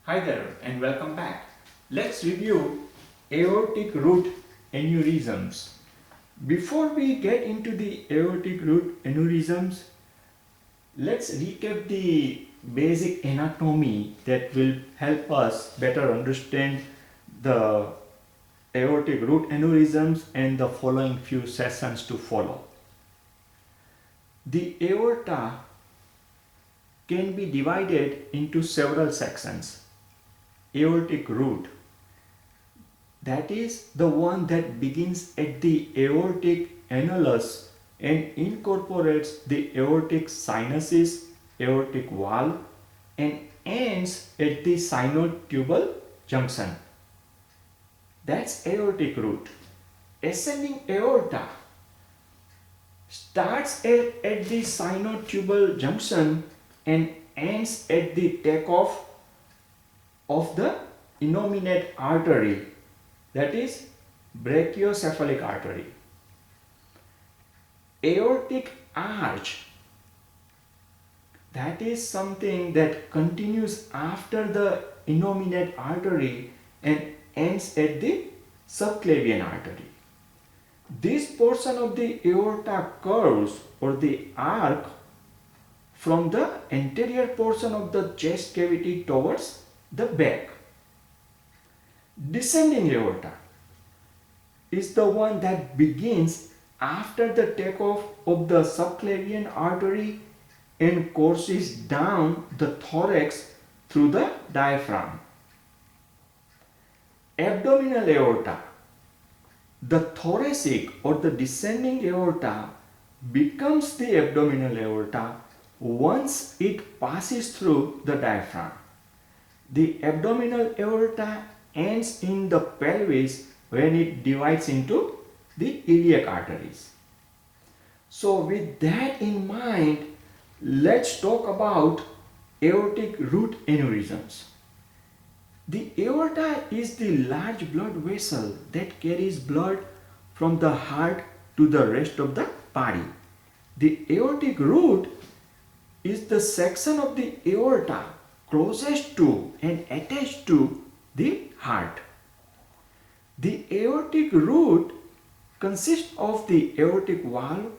Hi there and welcome back. Let's review aortic root aneurysms. Before we get into the aortic root aneurysms, let's recap the basic anatomy that will help us better understand the aortic root aneurysms and the following few sessions to follow. The aorta can be divided into several sections. Aortic root, that is the one that begins at the aortic annulus and incorporates the aortic sinuses, aortic valve, and ends at the sinotubal junction. That's aortic root. Ascending aorta starts at the sinotubal junction and ends at the takeoff of the innominate artery, that is brachiocephalic artery. Aortic arch, that is something that continues after the innominate artery and ends at the subclavian artery. This portion of the aorta curves or the arc from the anterior portion of the chest cavity towards the back. Descending aorta is the one that begins after the takeoff of the subclavian artery and courses down the thorax through the diaphragm. Abdominal aorta, the thoracic or the descending aorta becomes the abdominal aorta once it passes through the diaphragm. The abdominal aorta ends in the pelvis when it divides into the iliac arteries. So with that in mind, let's talk about aortic root aneurysms. The aorta is the large blood vessel that carries blood from the heart to the rest of the body. The aortic root is the section of the aorta closest to and attached to the heart. The aortic root consists of the aortic valve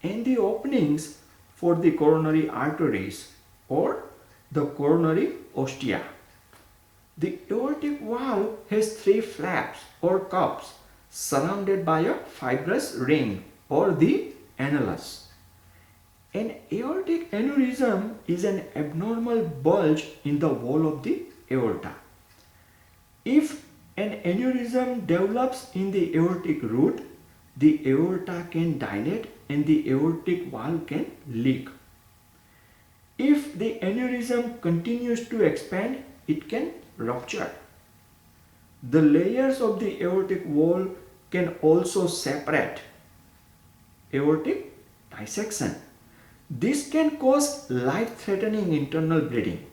and the openings for the coronary arteries or the coronary ostia. The aortic valve has three flaps or cups surrounded by a fibrous ring or the annulus. An aortic aneurysm is an abnormal bulge in the wall of the aorta. If an aneurysm develops in the aortic root, the aorta can dilate and the aortic valve can leak. If the aneurysm continues to expand, it can rupture. The layers of the aortic wall can also separate. Aortic dissection. This can cause life-threatening internal bleeding.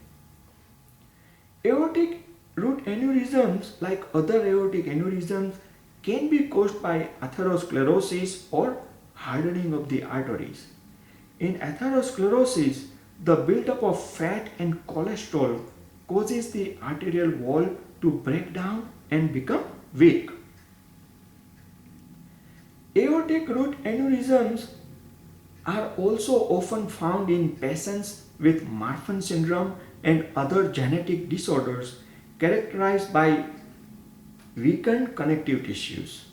Aortic root aneurysms, like other aortic aneurysms, can be caused by atherosclerosis or hardening of the arteries. In atherosclerosis, the buildup of fat and cholesterol causes the arterial wall to break down and become weak. Aortic root aneurysms are also often found in patients with Marfan Syndrome and other genetic disorders characterized by weakened connective tissues.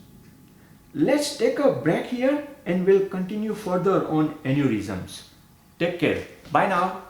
Let's take a break here and we'll continue further on aneurysms. Take care. Bye now.